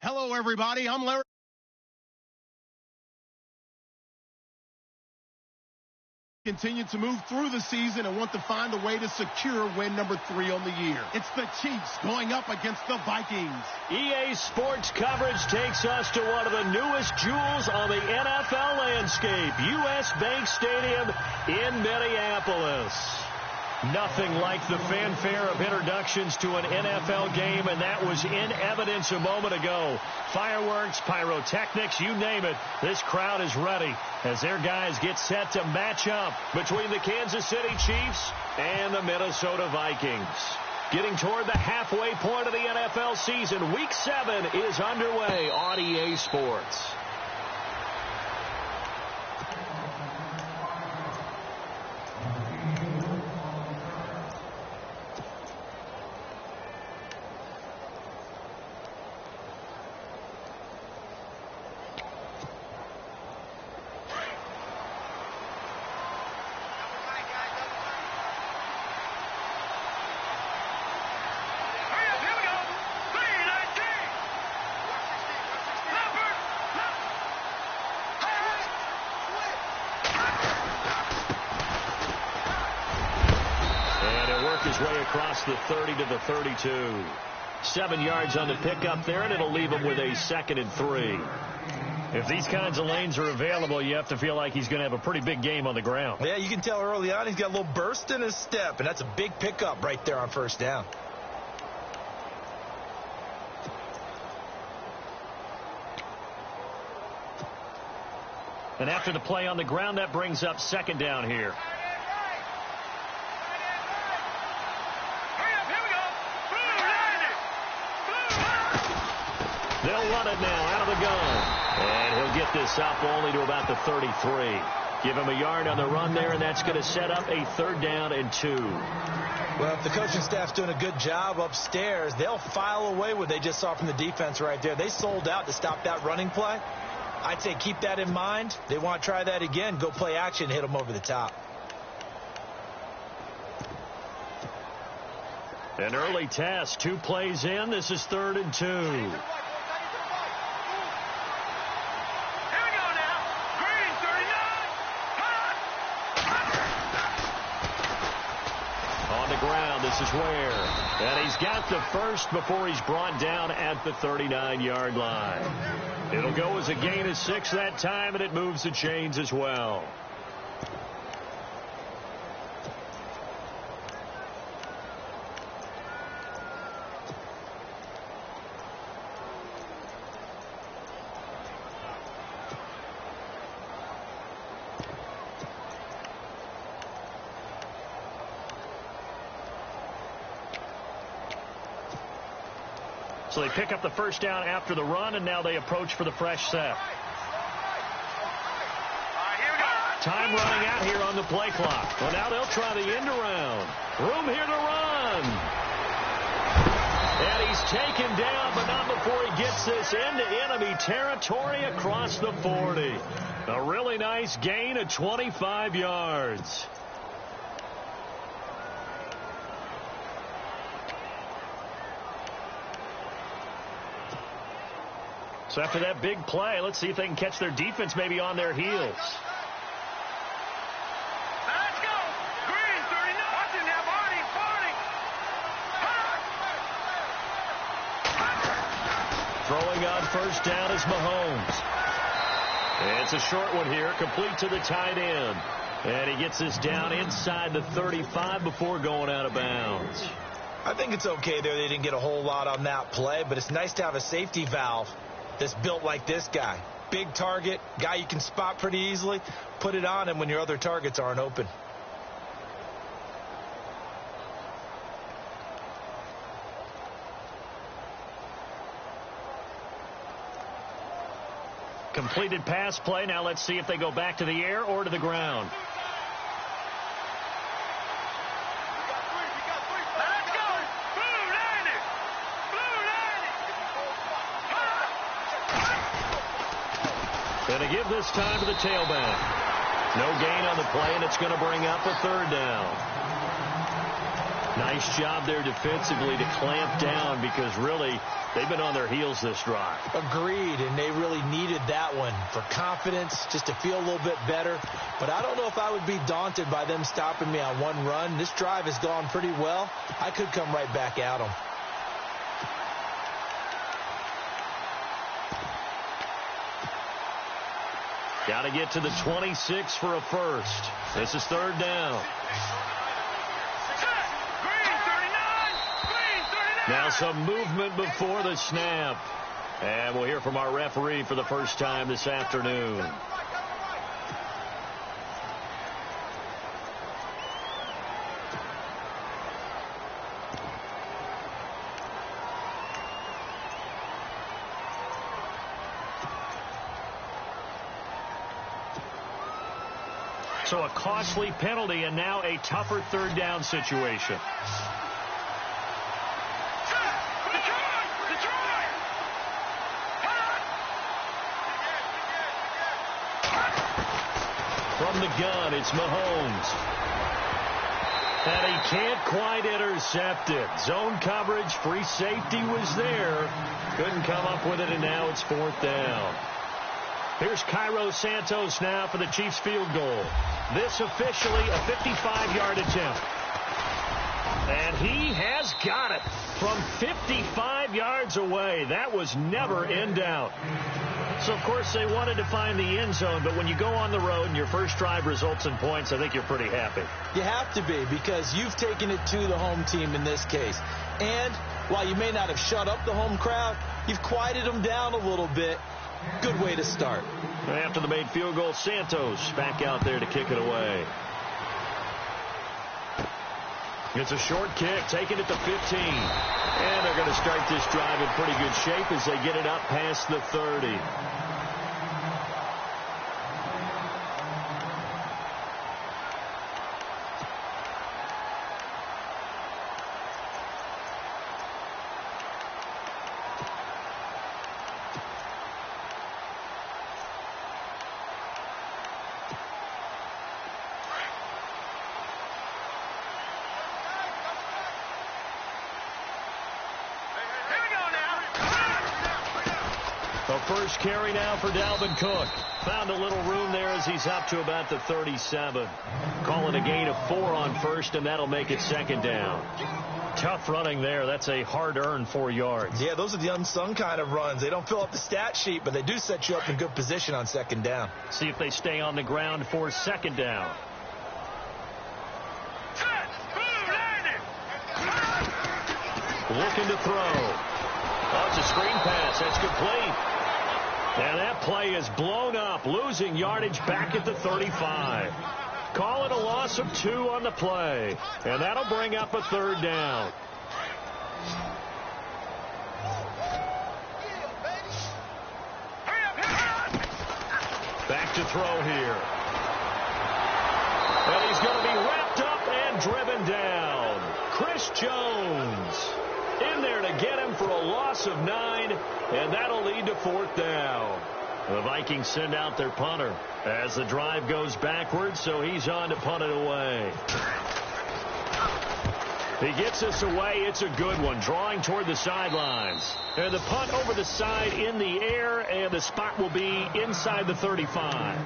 Hello, everybody. I'm Larry. Continue to move through the season and want to find a way to secure win number 3 on the year. It's the Chiefs going up against the Vikings. EA Sports coverage takes us to one of the newest jewels on the NFL landscape, U.S. Bank Stadium in Minneapolis. Nothing like the fanfare of introductions to an NFL game, and that was in evidence a moment ago. Fireworks, pyrotechnics, you name it. This crowd is ready as their guys get set to match up between the Kansas City Chiefs and the Minnesota Vikings. Getting toward the halfway point of the NFL season, Week 7 is underway on EA Sports. His way across the 30 to the 32. 7 yards on the pickup there, and it'll leave him with a 2nd and 3. If these kinds of lanes are available, you have to feel like he's going to have a pretty big game on the ground. Yeah, you can tell early on he's got a little burst in his step, and that's a big pickup right there on first down. And after the play on the ground, that brings up 2nd down here. They'll run it now out of the gun. And he'll get this up only to about the 33. Give him a yard on the run there, and that's going to set up a 3rd down and 2. Well, if the coaching staff's doing a good job upstairs, they'll file away what they just saw from the defense right there. They sold out to stop that running play. I'd say keep that in mind. They want to try that again. Go play action, hit them over the top. An early test. 2 plays in. This is 3rd and 2. This is Ware. And he's got the first before he's brought down at the 39-yard line. It'll go as a gain of 6 that time, and it moves the chains as well. So they pick up the first down after the run, and now they approach for the fresh set. Time running out here on the play clock. Well, now they'll try the end around. Room here to run. And he's taken down, but not before he gets this into enemy territory across the 40. A really nice gain of 25 yards. So after that big play, let's see if they can catch their defense maybe on their heels. Let's go. Green, 39. Watching now, Barney. Throwing on first down is Mahomes. It's a short one here, complete to the tight end. And he gets this down inside the 35 before going out of bounds. I think it's okay there. They didn't get a whole lot on that play, but it's nice to have a safety valve that's built like this guy. Big target, guy you can spot pretty easily. Put it on him when your other targets aren't open. Completed pass play. Now let's see if they go back to the air or to the ground. Going to give this time to the tailback. No gain on the play, and it's going to bring up a 3rd down. Nice job there defensively to clamp down because really they've been on their heels this drive. Agreed, and they really needed that one for confidence, just to feel a little bit better. But I don't know if I would be daunted by them stopping me on one run. This drive has gone pretty well. I could come right back at them. Got to get to the 26 for a first. This is third down. Now some movement before the snap. And we'll hear from our referee for the first time this afternoon. So a costly penalty and now a tougher third down situation. From the gun, it's Mahomes. And he can't quite intercept it. Zone coverage, free safety was there. Couldn't come up with it, and now it's fourth down. Here's Cairo Santos now for the Chiefs field goal. This officially a 55-yard attempt. And he has got it from 55 yards away. That was never in doubt. So, of course, they wanted to find the end zone, but when you go on the road and your first drive results in points, I think you're pretty happy. You have to be, because you've taken it to the home team in this case. And while you may not have shut up the home crowd, you've quieted them down a little bit. Good way to start. After the made field goal, Santos back out there to kick it away. It's a short kick, taking it to 15. And they're going to start this drive in pretty good shape as they get it up past the 30. First carry now for Dalvin Cook. Found a little room there as he's up to about the 37. Calling a gain of 4 on first, and that'll make it second down. Tough running there. That's a hard-earned 4 yards. Yeah, those are the unsung kind of runs. They don't fill up the stat sheet, but they do set you up in good position on second down. See if they stay on the ground for second down. Looking to throw. Oh, it's a screen pass. That's complete. And that play is blown up, losing yardage back at the 35. Call it a loss of 2 on the play. And that'll bring up a third down. Back to throw here. And he's going to be wrapped up and driven down. Chris Jones in there to get him for a loss of 9, and that'll lead to fourth down. The Vikings send out their punter as the drive goes backwards, so he's on to punt it away. He gets this away. It's a good one, drawing toward the sidelines. And the punt over the side in the air, and the spot will be inside the 35.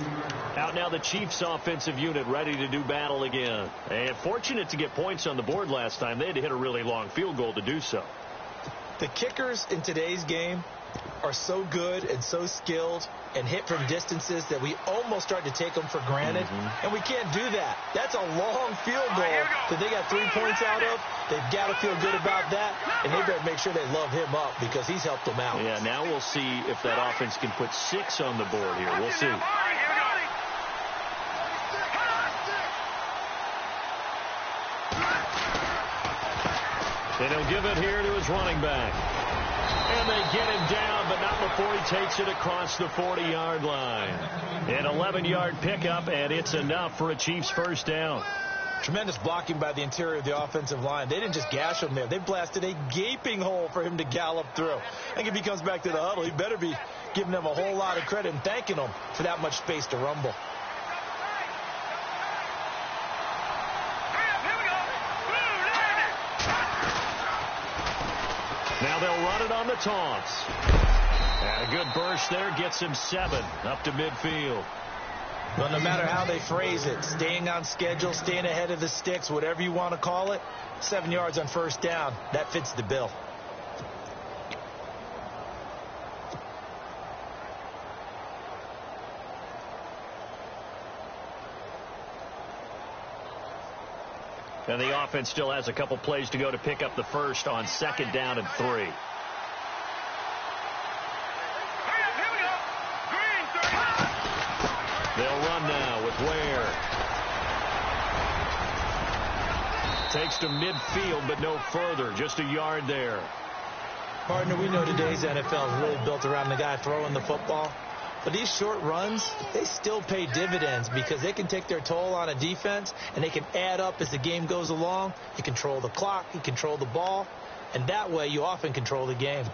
Out now the Chiefs offensive unit ready to do battle again. And fortunate to get points on the board last time. They had to hit a really long field goal to do so. The kickers in today's game are so good and so skilled and hit from distances that we almost start to take them for granted. And we can't do that. That's a long field goal that they got 3 points out of. They've got to feel good about that, and they better make sure they love him up because he's helped them out. Yeah, now we'll see if that offense can put 6 on the board here. We'll see. And he'll give it here to his running back. And they get him down, but not before he takes it across the 40-yard line. An 11-yard pickup, and it's enough for a Chiefs first down. Tremendous blocking by the interior of the offensive line. They didn't just gash him there. They blasted a gaping hole for him to gallop through. I think if he comes back to the huddle, he better be giving them a whole lot of credit and thanking them for that much space to rumble. Now they'll run it on the taunts. And a good burst there gets him 7 up to midfield. Well, no matter how they phrase it, staying on schedule, staying ahead of the sticks, whatever you want to call it, 7 yards on first down, that fits the bill. And the offense still has a couple plays to go to pick up the first on 2nd down and 3. They'll run now with Ware. Takes to midfield, but no further. Just a yard there. Partner, we know today's NFL is really built around the guy throwing the football. But these short runs, they still pay dividends because they can take their toll on a defense, and they can add up as the game goes along. You control the clock, you control the ball, and that way you often control the game.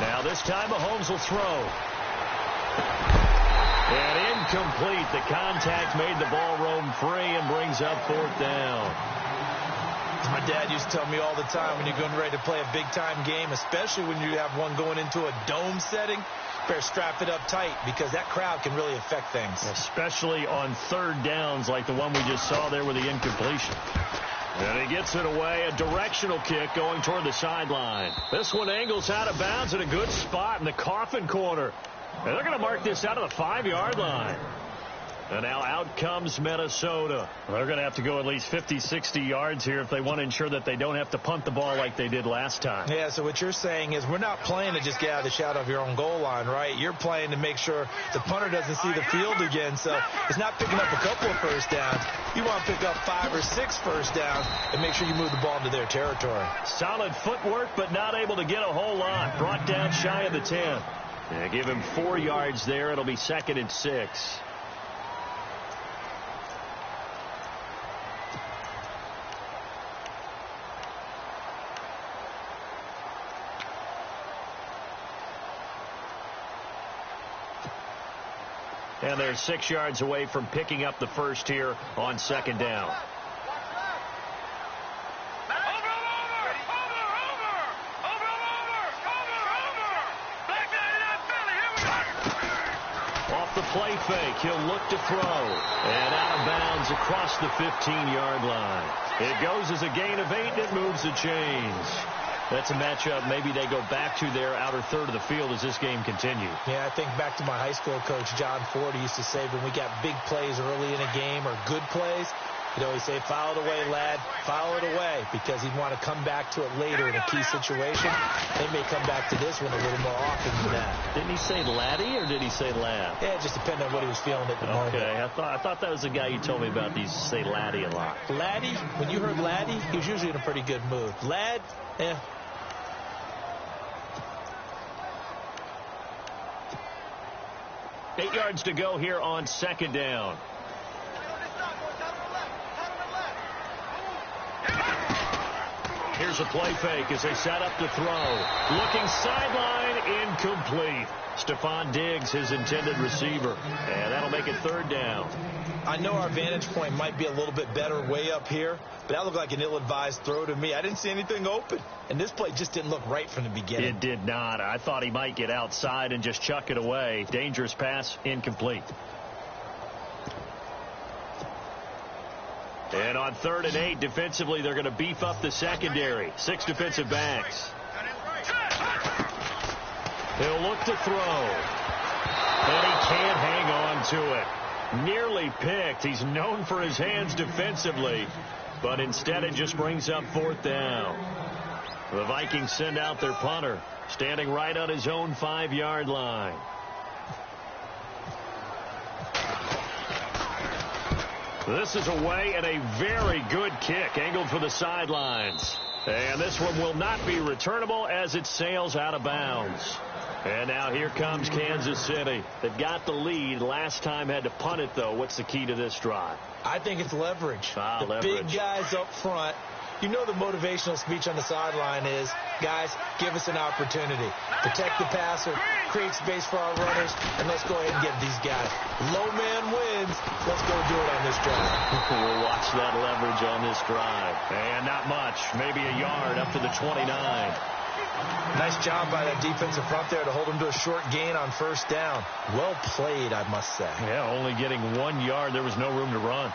Now this time Mahomes will throw. And incomplete. The contact made the ball roam free and brings up 4th down. My dad used to tell me all the time, when you're getting ready to play a big-time game, especially when you have one going into a dome setting, better strap it up tight because that crowd can really affect things. Especially on 3rd downs like the one we just saw there with the incompletion. And he gets it away. A directional kick going toward the sideline. This one angles out of bounds in a good spot in the coffin corner. And they're going to mark this out of the 5-yard line. And now out comes Minnesota. They're going to have to go at least 50, 60 yards here if they want to ensure that they don't have to punt the ball like they did last time. Yeah, so what you're saying is we're not playing to just get out of the shadow of your own goal line, right? You're playing to make sure the punter doesn't see the field again. So it's not picking up a couple of first downs. You want to pick up 5 or 6 first downs and make sure you move the ball into their territory. Solid footwork, but not able to get a whole lot. Brought down shy of the 10. Yeah, give him 4 yards there. It'll be 2nd and 6. And they're 6 yards away from picking up the first here on 2nd down. Off the play fake, he'll look to throw. And out of bounds across the 15-yard line. It goes as a gain of 8, and it moves the chains. That's a matchup maybe they go back to their outer third of the field as this game continues. Yeah, I think back to my high school coach, John Ford, used to say when we got big plays early in a game or good plays, he'd always say, foul it away, lad, foul it away, because he'd want to come back to it later in a key situation. They may come back to this one a little more often than that. Didn't he say laddie or did he say lad? Yeah, it just depended on what he was feeling at the moment. Okay, I thought that was the guy you told me about. He used to say laddie a lot. Laddie, when you heard laddie, he was usually in a pretty good mood. Lad, yeah. Eight yards to go here on 2nd down. Here's a play fake as they set up to throw. Looking sideline, incomplete. Stephon Diggs, his intended receiver. And that'll make it 3rd down. I know our vantage point might be a little bit better way up here, but that looked like an ill-advised throw to me. I didn't see anything open, and this play just didn't look right from the beginning. It did not. I thought he might get outside and just chuck it away. Dangerous pass, incomplete. And on 3rd and 8, defensively, they're going to beef up the secondary. 6 defensive backs. He'll look to throw. And he can't hang on to it. Nearly picked. He's known for his hands defensively, but instead it just brings up 4th down. The Vikings send out their punter, standing right on his own 5-yard line. This is away and a very good kick angled for the sidelines. And this one will not be returnable as it sails out of bounds. And now here comes Kansas City. They've got the lead. Last time had to punt it, though. What's the key to this drive? I think it's leverage. Leverage. Big guys up front. You know the motivational speech on the sideline is, guys, give us an opportunity. Protect the passer, create space for our runners, and let's go ahead and get these guys. Low man wins. Let's go do it on this drive. We'll watch that leverage on this drive. And not much. Maybe a yard up to the 29. Nice job by that defensive front there to hold him to a short gain on first down. Well played, I must say. Yeah, only getting 1 yard. There was no room to run.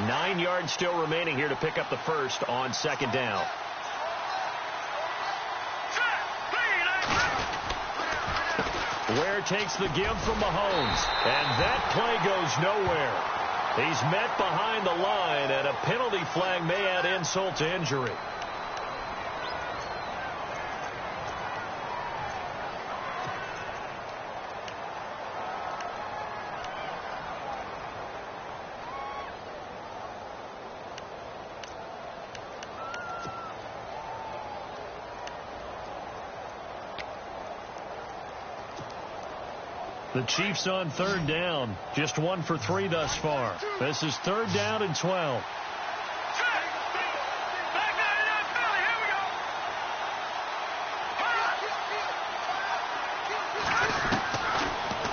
Nine yards still remaining here to pick up the first on second down. Ware takes the give from Mahomes, and that play goes nowhere. He's met behind the line, and a penalty flag may add insult to injury. The Chiefs on third down. Just 1 for 3 thus far. This is third down and 12.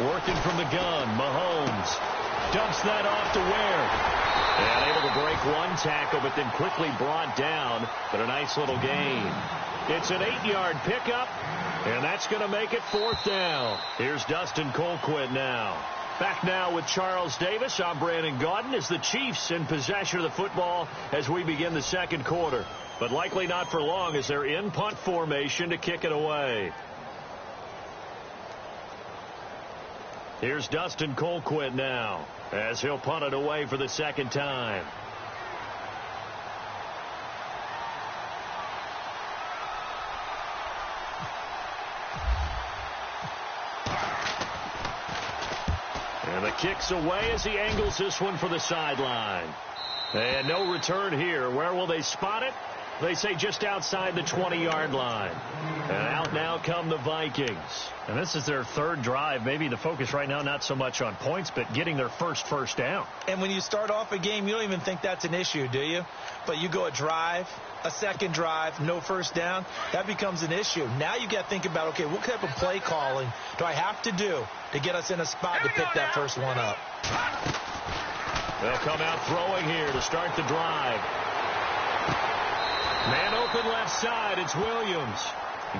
Working from the gun, Mahomes dumps that off to Ware. And able to break one tackle, but then quickly brought down. But a nice little gain. It's an 8-yard pickup, and that's going to make it fourth down. Here's Dustin Colquitt now. Back now with Charles Davis. I'm Brandon Gaudin as the Chiefs in possession of the football as we begin the second quarter. But likely not for long as they're in punt formation to kick it away. Here's Dustin Colquitt now as he'll punt it away for the second time. And the kick's away as he angles this one for the sideline. And no return here. Where will they spot it? They say just outside the 20-yard line. And out now come the Vikings. And this is their third drive. Maybe the focus right now not so much on points, but getting their first down. And when you start off a game, you don't even think that's an issue, do you? But you go a drive, a second drive, no first down, that becomes an issue. Now you got to think about, okay, what type of play calling do I have to do to get us in a spot to pick that first one up? They'll come out throwing here to start the drive. Man open left side. It's Williams.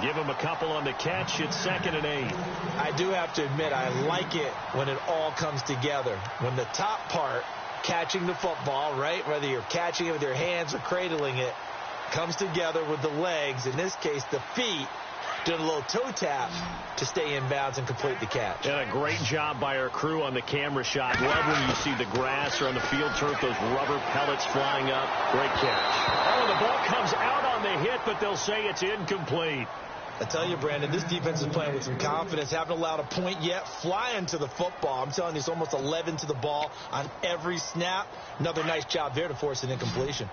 Give him a couple on the catch. It's 2nd and 8. I do have to admit, I like it when it all comes together. When the top part, catching the football, right, whether you're catching it with your hands or cradling it, comes together with the legs, in this case the feet, doing a little toe tap to stay in bounds and complete the catch. And a great job by our crew on the camera shot. Love when you see the grass or on the field turf, those rubber pellets flying up. Great catch. Oh, the ball comes out on the hit, but they'll say it's incomplete. I tell you, Brandon, this defense is playing with some confidence. Haven't allowed a point yet. Flying to the football. I'm telling you, it's almost 11 to the ball on every snap. Another nice job there to force an incompletion.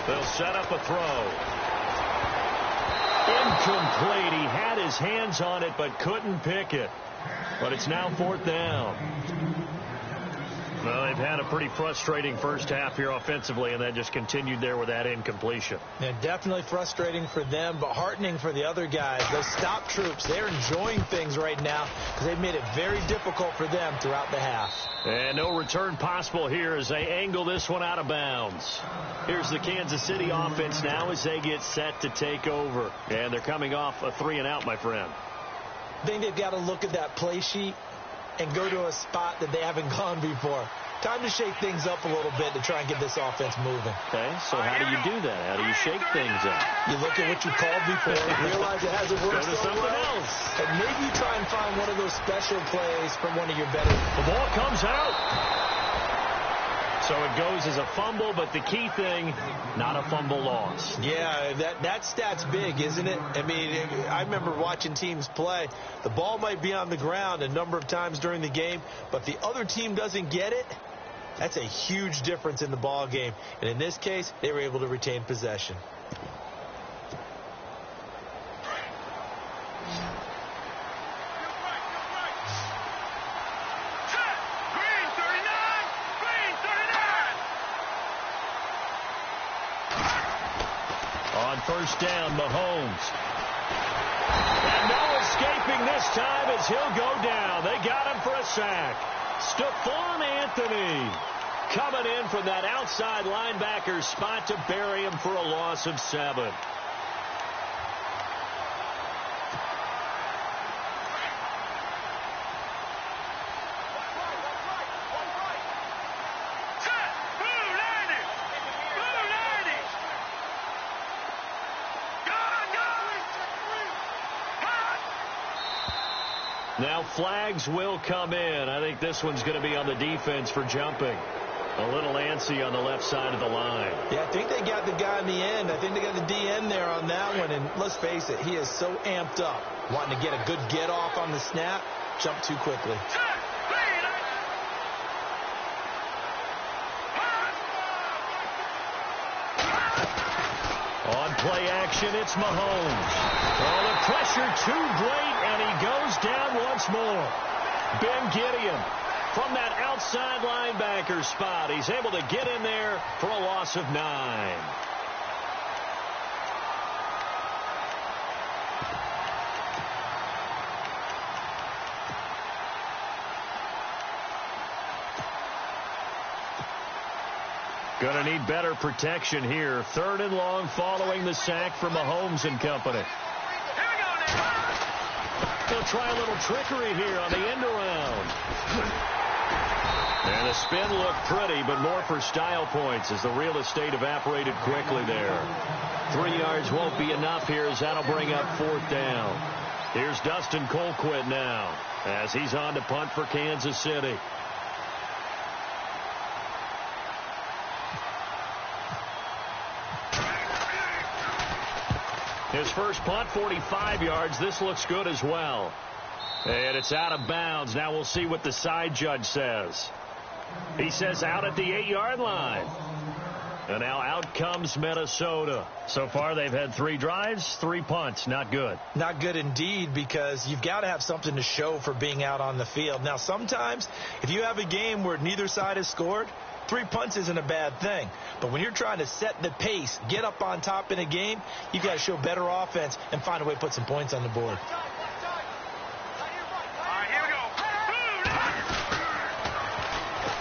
They'll set up a throw. Incomplete. He had his hands on it but couldn't pick it. But it's now 4th down. Well, they've had a pretty frustrating first half here offensively, and that just continued there with that incompletion. Yeah, definitely frustrating for them, but heartening for the other guys. Those stop troops, they're enjoying things right now because they've made it very difficult for them throughout the half. And no return possible here as they angle this one out of bounds. Here's the Kansas City offense now as they get set to take over. And they're coming off a 3-and-out, my friend. I think they've got to look at that play sheet and go to a spot that they haven't gone before. Time to shake things up a little bit to try and get this offense moving. Okay, so how do you do that? How do you shake things up? You look at what you called before, realize it hasn't worked Go to so something well, else. and maybe you try and find one of those special plays from one of your better. The ball comes out. So it goes as a fumble, but the key thing, not a fumble loss. Yeah, that stat's big, isn't it? I mean, I remember watching teams play. The ball might be on the ground a number of times during the game, but the other team doesn't get it. That's a huge difference in the ball game. And in this case, they were able to retain possession. On first down, Mahomes. And no escaping this time as he'll go down. They got him for a sack. Stephon Anthony coming in from that outside linebacker spot to bury him for a loss of 7. Now flags will come in. I think this one's going to be on the defense for jumping. A little antsy on the left side of the line. Yeah, I think they got the guy in the end. I think they got the DN there on that one. And let's face it, he is so amped up, wanting to get a good get off on the snap, jump too quickly. On play action, it's Mahomes. Oh, the pressure too great, and he goes down once more. Ben Gideon from that outside linebacker spot. He's able to get in there for a loss of 9. Going to need better protection here. 3rd and long following the sack from Mahomes and company. They'll try a little trickery here on the end around. And the spin looked pretty, but more for style points as the real estate evaporated quickly there. 3 yards won't be enough here as that'll bring up 4th down. Here's Dustin Colquitt now as he's on to punt for Kansas City. His first punt, 45 yards. This looks good as well. And it's out of bounds. Now we'll see what the side judge says. He says out at the 8-yard line. And now out comes Minnesota. So far they've had 3 drives, 3 punts. Not good. Not good indeed, because you've got to have something to show for being out on the field. Now sometimes if you have a game where neither side has scored, 3 punts isn't a bad thing. But when you're trying to set the pace, get up on top in a game, you've got to show better offense and find a way to put some points on the board.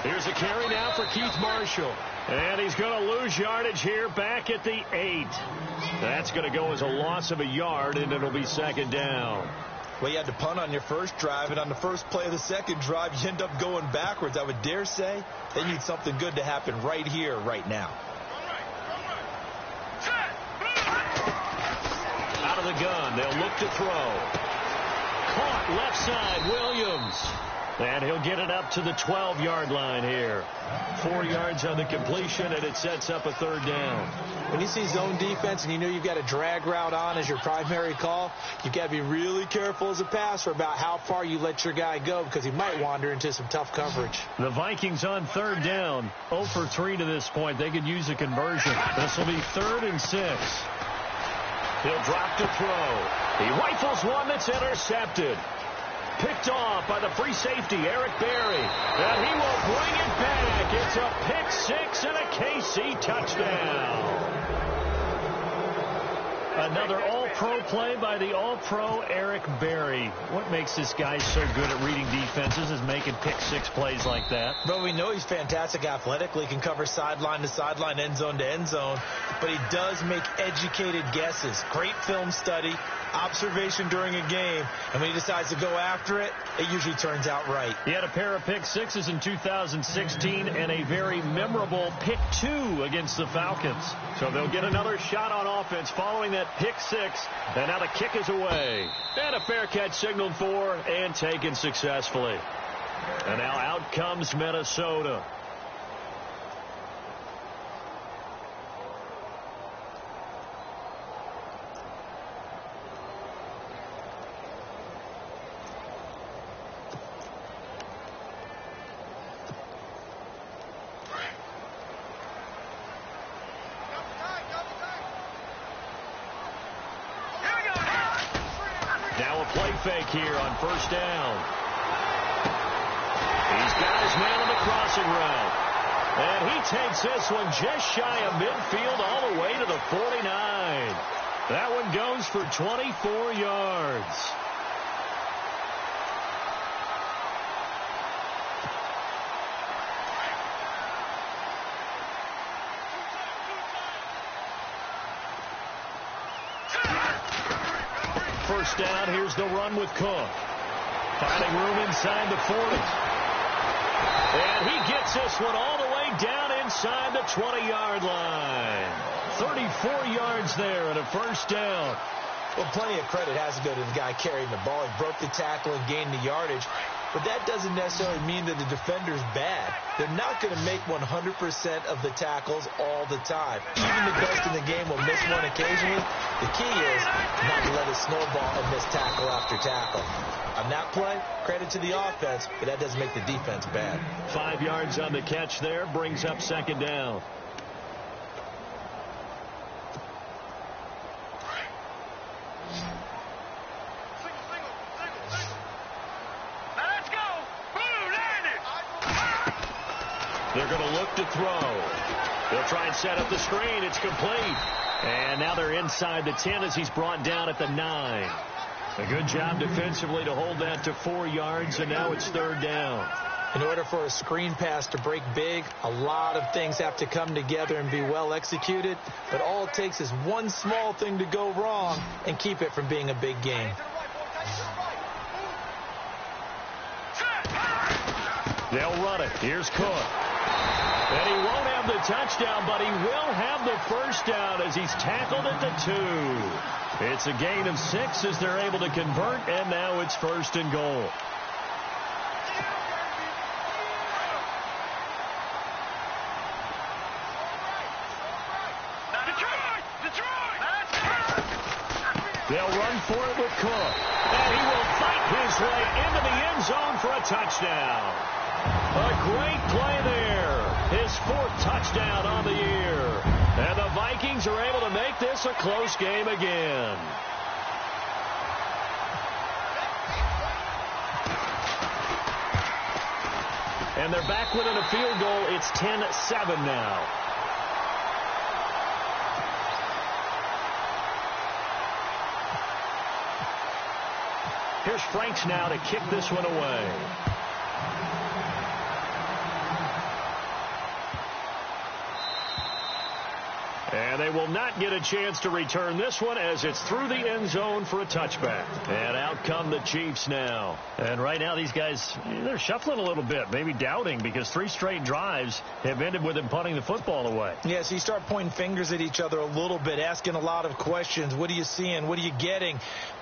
Here's a carry now for Keith Marshall. And he's going to lose yardage here back at the 8. That's going to go as a loss of a yard, and it'll be 2nd down. Well, you had to punt on your first drive, and on the first play of the second drive, you end up going backwards. I would dare say they need something good to happen right here, right now. Out of the gun, they'll look to throw. Caught left side, Williams. And he'll get it up to the 12-yard line here. 4 yards on the completion, and it sets up a 3rd down. When you see zone defense and you know you've got a drag route on as your primary call, you've got to be really careful as a passer about how far you let your guy go, because he might wander into some tough coverage. The Vikings on 3rd down, 0 for 3 to this point. They could use a conversion. This will be 3rd and 6. He'll drop to throw. He rifles one that's intercepted. Picked off by the free safety, Eric Berry. And he will bring it back. It's a pick 6 and a KC touchdown. Another all-pro play by the all-pro Eric Berry. What makes this guy so good at reading defenses is making pick 6 plays like that. Bro, we know he's fantastic athletically, can cover sideline to sideline, end zone to end zone, but he does make educated guesses. Great film study, observation during a game, and when he decides to go after it, it usually turns out right. He had a pair of pick 6s in 2016 and a very memorable pick 2 against the Falcons. So they'll get another shot on offense following that pick 6, and now the kick is away. And a fair catch signaled for and taken successfully. And now out comes Minnesota. Play fake here on first down. He's got his man on the crossing route. And he takes this one just shy of midfield all the way to the 49. That one goes for 24 yards. First down, here's the run with Cook. Finding room inside the 40. And he gets this one all the way down inside the 20-yard line. 34 yards there and a first down. Well, plenty of credit has to go to the guy carrying the ball. He broke the tackle and gained the yardage. But that doesn't necessarily mean that the defender's bad. They're not going to make 100% of the tackles all the time. Even the best in the game will miss one occasionally. The key is not to let it snowball and miss tackle after tackle. On that play, credit to the offense, but that doesn't make the defense bad. 5 yards on the catch there, brings up second down. They're going to look to throw. They'll try and set up the screen. It's complete. And now they're inside the 10 as he's brought down at the 9. A good job defensively to hold that to 4 yards, and now it's third down. In order for a screen pass to break big, a lot of things have to come together and be well executed. But all it takes is one small thing to go wrong and keep it from being a big game. They'll run it. Here's Cook. And he won't have the touchdown, but he will have the first down as he's tackled at the 2. It's a gain of 6 as they're able to convert, and now it's first and goal. They'll run for it with Cook. And he will fight his way into the end zone for a touchdown. A great play there. His 4th touchdown on the year. And the Vikings are able to make this a close game again. And they're back within a field goal. It's 10-7 now. Here's Franks now to kick this one away. And they will not get a chance to return this one as it's through the end zone for a touchback. And out come the Chiefs now. And right now these guys, they're shuffling a little bit, maybe doubting, because 3 straight drives have ended with them punting the football away. Yeah, so you start pointing fingers at each other a little bit, asking a lot of questions. What are you seeing? What are you getting?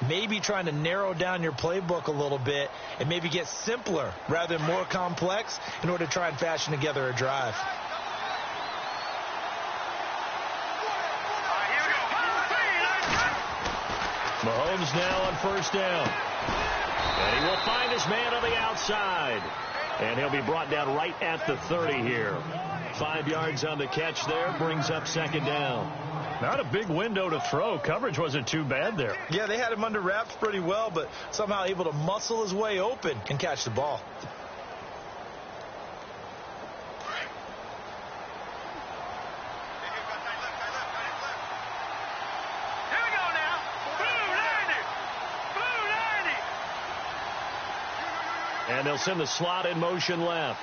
Maybe trying to narrow down your playbook a little bit and maybe get simpler rather than more complex in order to try and fashion together a drive. Mahomes now on first down. And he will find his man on the outside. And he'll be brought down right at the 30 here. 5 yards on the catch there, brings up second down. Not a big window to throw. Coverage wasn't too bad there. Yeah, they had him under wraps pretty well, but somehow able to muscle his way open and catch the ball. And they'll send the slot in motion left.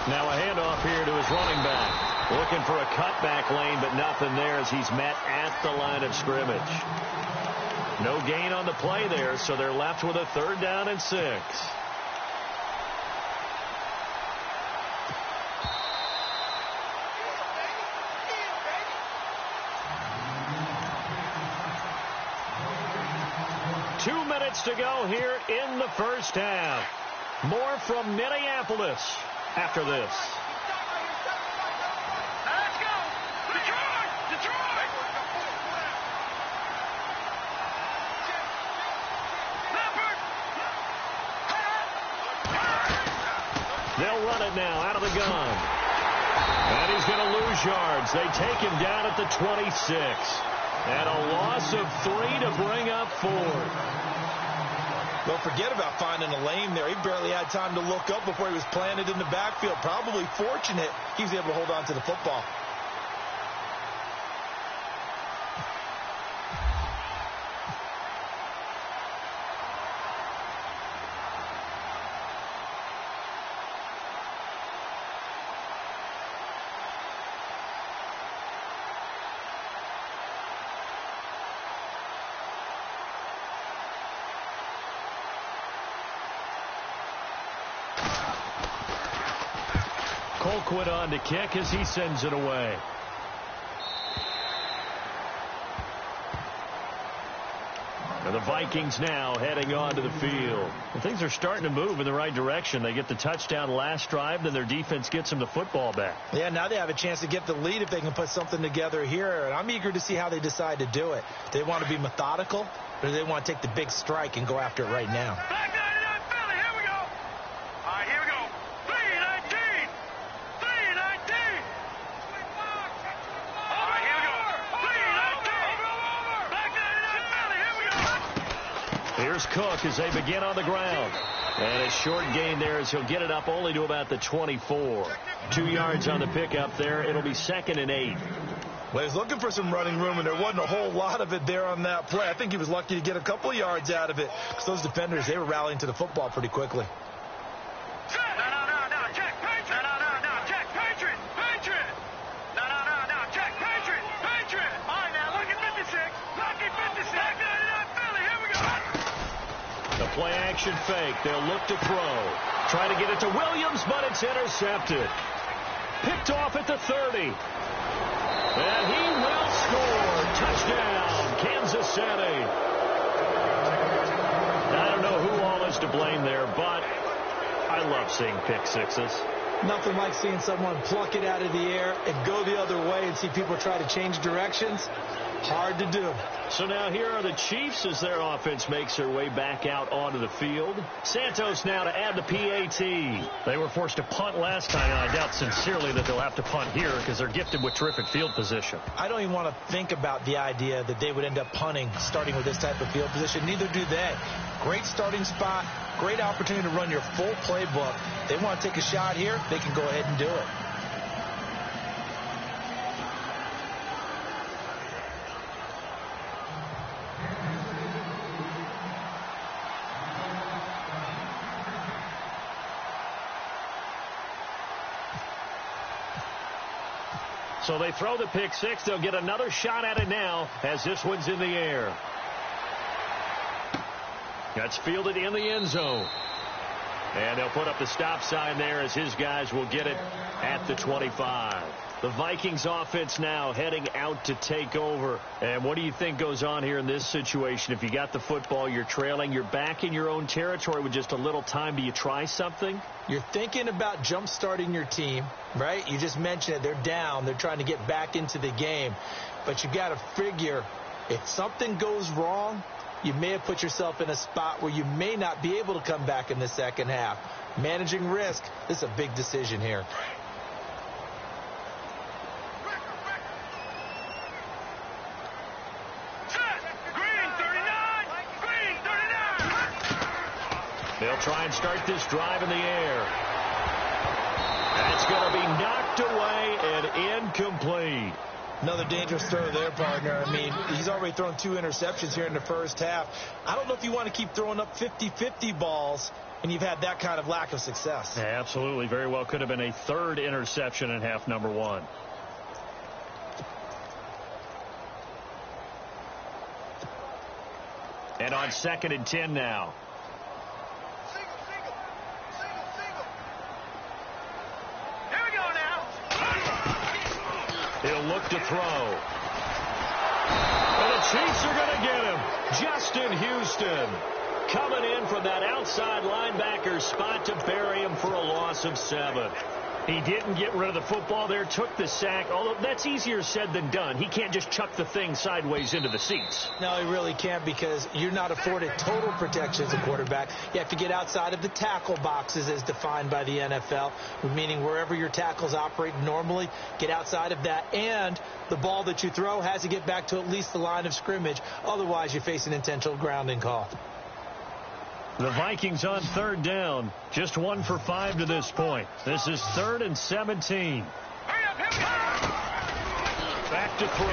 Now a handoff here to his running back. Looking for a cutback lane, but nothing there as he's met at the line of scrimmage. No gain on the play there, so they're left with a 3rd down and 6. To go here in the first half. More from Minneapolis after this. Let's go! Detroit! Detroit! They'll run it now out of the gun. And he's going to lose yards. They take him down at the 26. And a loss of 3 to bring up 4. Well, forget about finding a lane there. He barely had time to look up before he was planted in the backfield. Probably fortunate he was able to hold on to the football. Colquitt on to kick as he sends it away. And the Vikings now heading onto the field. And things are starting to move in the right direction. They get the touchdown last drive, then their defense gets them the football back. Yeah, now they have a chance to get the lead if they can put something together here. And I'm eager to see how they decide to do it. Do they want to be methodical, or do they want to take the big strike and go after it right now? Here's Cook as they begin on the ground. And a short gain there as he'll get it up only to about the 24. 2 yards on the pickup there. It'll be 2nd and 8. Well, he's looking for some running room, and there wasn't a whole lot of it there on that play. I think he was lucky to get a couple of yards out of it because those defenders, they were rallying to the football pretty quickly. Play-action fake. They'll look to throw. Try to get it to Williams, but it's intercepted. Picked off at the 30. And he will score. Touchdown, Kansas City. I don't know who all is to blame there, but I love seeing pick sixes. Nothing like seeing someone pluck it out of the air and go the other way and see people try to change directions. Hard to do. So now here are the Chiefs as their offense makes their way back out onto the field. Santos now to add the PAT. They were forced to punt last time, and I doubt sincerely that they'll have to punt here because they're gifted with terrific field position. I don't even want to think about the idea that they would end up punting starting with this type of field position. Neither do they. Great starting spot, great opportunity to run your full playbook. They want to take a shot here, they can go ahead and do it. So they throw the pick six. They'll get another shot at it now as this one's in the air. That's fielded in the end zone. And they'll put up the stop sign there as his guys will get it at the 25. The Vikings offense now heading out to take over. And what do you think goes on here in this situation? If you got the football, you're trailing, you're back in your own territory with just a little time. Do you try something? You're thinking about jump-starting your team, right? You just mentioned it. They're down. They're trying to get back into the game. But you got to figure if something goes wrong, you may have put yourself in a spot where you may not be able to come back in the second half. Managing risk, this is a big decision here. They'll try and start this drive in the air. That's going to be knocked away and incomplete. Another dangerous throw there, partner. I mean, he's already thrown 2 interceptions here in the first half. I don't know if you want to keep throwing up 50-50 balls and you've had that kind of lack of success. Yeah, absolutely. Very well could have been a 3rd interception in half number 1. And on 2nd and 10 now. He'll look to throw. And the Chiefs are going to get him. Justin Houston coming in from that outside linebacker spot to bury him for a loss of 7. He didn't get rid of the football there, took the sack, although that's easier said than done. He can't just chuck the thing sideways into the seats. No, he really can't because you're not afforded total protection as a quarterback. You have to get outside of the tackle boxes as defined by the NFL, meaning wherever your tackles operate normally, get outside of that. And the ball that you throw has to get back to at least the line of scrimmage. Otherwise, you face an intentional grounding call. The Vikings on third down. Just 1 for 5 to this point. This is 3rd and 17. Back to throw.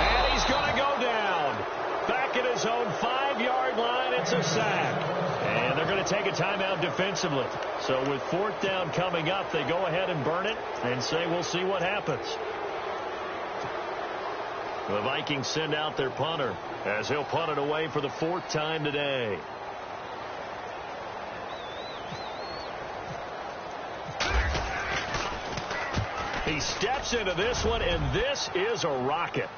And he's going to go down. Back at his own 5-yard line. It's a sack. And they're going to take a timeout defensively. So with 4th down coming up, they go ahead and burn it and say we'll see what happens. The Vikings send out their punter as he'll punt it away for the 4th time today. He steps into this one, and this is a rocket.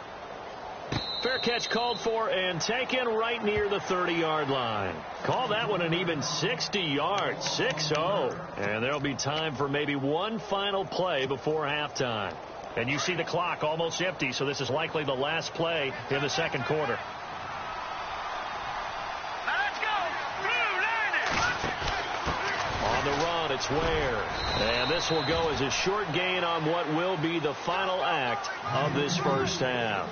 Fair catch called for and taken right near the 30-yard line. Call that one an even 60 yards, 6-0. And there'll be time for maybe one final play before halftime. And you see the clock almost empty, so this is likely the last play in the second quarter. Let's go. On the run, it's Ware. And this will go as a short gain on what will be the final act of this first half.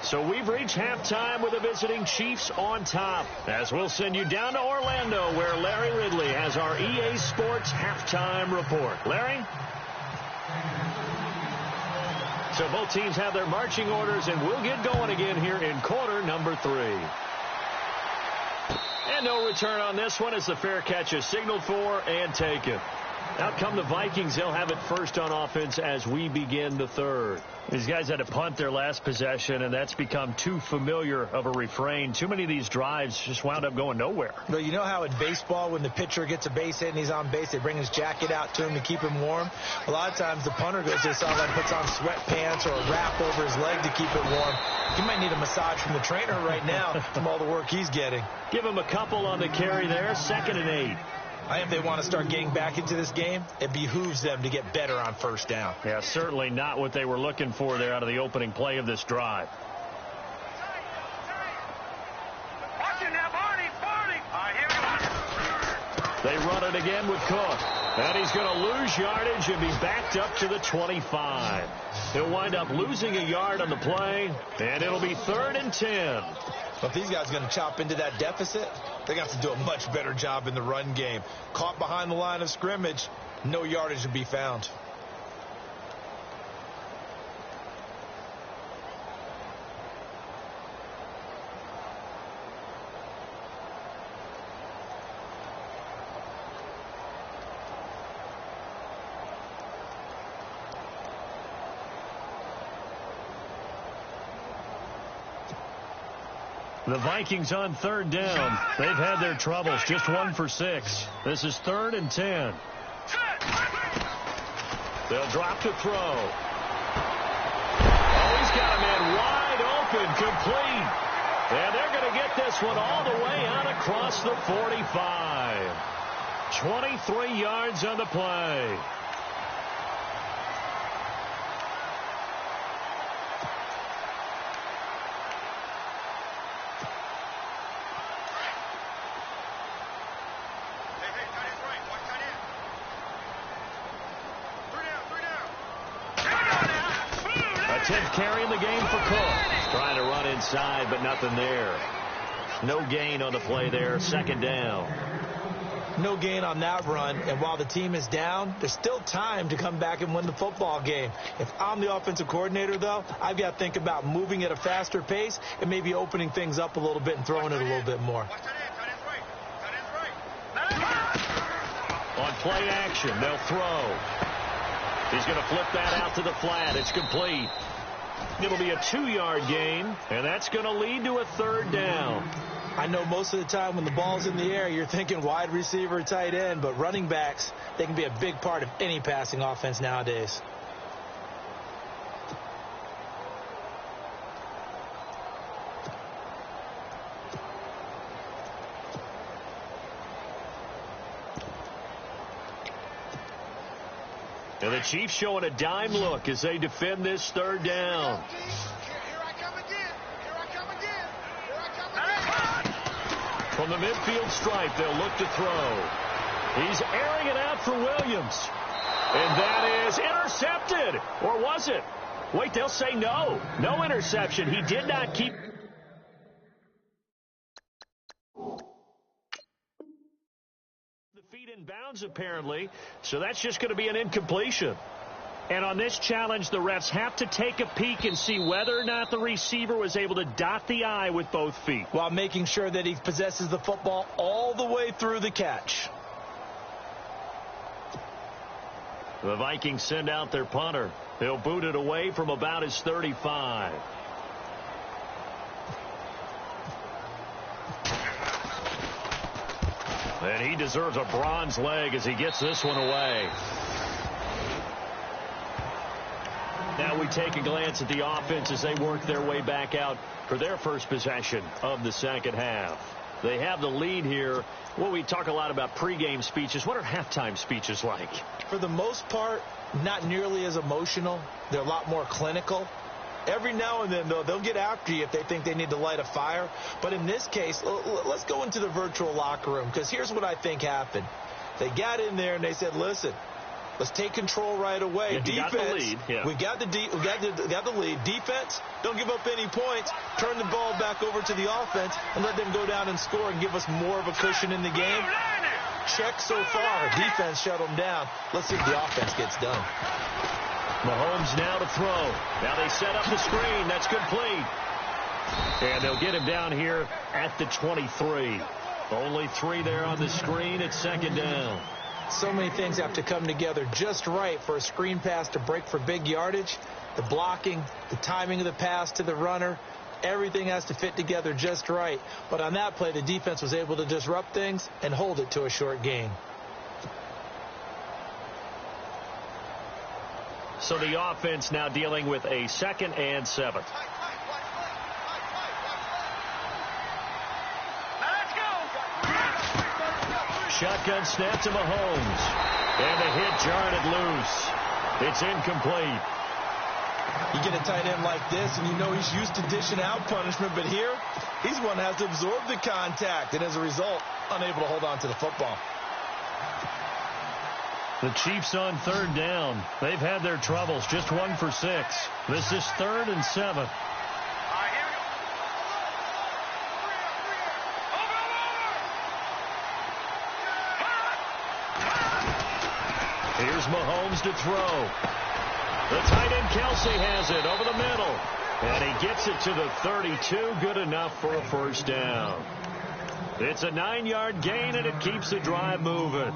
So we've reached halftime with the visiting Chiefs on top, as we'll send you down to Orlando, where Larry Ridley has our EA Sports halftime report. Larry? So both teams have their marching orders, and we'll get going again here in quarter number 3. And no return on this one as the fair catch is signaled for and taken. Out come the Vikings. They'll have it first on offense as we begin the third. These guys had to punt their last possession, and that's become too familiar of a refrain. Too many of these drives just wound up going nowhere. Well, you know how in baseball when the pitcher gets a base hit and he's on base, they bring his jacket out to him to keep him warm? A lot of times the punter goes to the sideline, puts on sweatpants or a wrap over his leg to keep it warm. He might need a massage from the trainer right now from all the work he's getting. Give him a couple on the carry there, 2nd and 8. I think if they want to start getting back into this game, it behooves them to get better on first down. Yeah, certainly not what they were looking for there out of the opening play of this drive. Watching now, Barney. Here we go. They run it again with Cook. And he's going to lose yardage and be backed up to the 25. He'll wind up losing a yard on the play, and it'll be 3rd and 10. But if these guys are going to chop into that deficit, they're going to have to do a much better job in the run game. Caught behind the line of scrimmage, no yardage to be found. The Vikings on 3rd down. They've had their troubles. Just 1 for 6. This is 3rd and 10. They'll drop to throw. Oh, he's got a man wide open, complete. And they're going to get this one all the way out across the 45. 23 yards on the play. Carrying the game for Cook. Trying to run inside, but nothing there. No gain on the play there. 2nd down. No gain on that run, and while the team is down, there's still time to come back and win the football game. If I'm the offensive coordinator, though, I've got to think about moving at a faster pace and maybe opening things up a little bit and throwing it a little bit more. On play action, they'll throw. He's going to flip that out to the flat. It's complete. It'll be a 2-yard gain, and that's going to lead to a 3rd down. I know most of the time when the ball's in the air, you're thinking wide receiver, tight end, but running backs, they can be a big part of any passing offense nowadays. And the Chiefs showing a dime look as they defend this 3rd down. From the midfield stripe, they'll look to throw. He's airing it out for Williams. And that is intercepted. Or was it? Wait, they'll say no. No interception. He did not keep feet in bounds, apparently. So that's just going to be an incompletion. And on this challenge, the refs have to take a peek and see whether or not the receiver was able to dot the I with both feet, while making sure that he possesses the football all the way through the catch. The Vikings send out their punter. He'll boot it away from about his 35. And he deserves a bronze leg as he gets this one away. Now we take a glance at the offense as they work their way back out for their first possession of the second half. They have the lead here. Well, we talk a lot about pregame speeches. What are halftime speeches like? For the most part, not nearly as emotional. They're a lot more clinical. Every now and then, though, they'll get after you if they think they need to light a fire. But in this case, let's go into the virtual locker room, because here's what I think happened. They got in there and they said, listen, let's take control right away. Yeah, defense, got the lead. Yeah. we got the lead. Defense, don't give up any points. Turn the ball back over to the offense and let them go down and score and give us more of a cushion in the game. Check so far. Defense shut them down. Let's see if the offense gets done. Mahomes now to throw. Now they set up the screen. That's complete. And they'll get him down here at the 23. Only 3 there on the screen. It's second down. So many things have to come together just right for a screen pass to break for big yardage. The blocking, the timing of the pass to the runner, everything has to fit together just right. But on that play, the defense was able to disrupt things and hold it to a short gain. So the offense now dealing with a 2nd and 7. Shotgun snap to Mahomes. And the hit jarred it loose. It's incomplete. You get a tight end like this, and you know he's used to dishing out punishment, but here, he's one that has to absorb the contact, and as a result, unable to hold on to the football. The Chiefs on 3rd down. They've had their troubles, just 1 for 6. This is 3rd and 7. Here's Mahomes to throw. The tight end Kelsey has it over the middle. And he gets it to the 32. Good enough for a first down. It's a 9-yard gain, and it keeps the drive moving.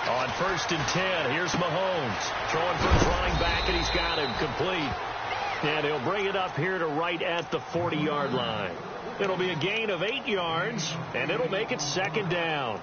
On 1st and 10, here's Mahomes throwing for his running back, and he's got him complete. And he'll bring it up here to right at the 40-yard line. It'll be a gain of 8 yards, and it'll make it 2nd down.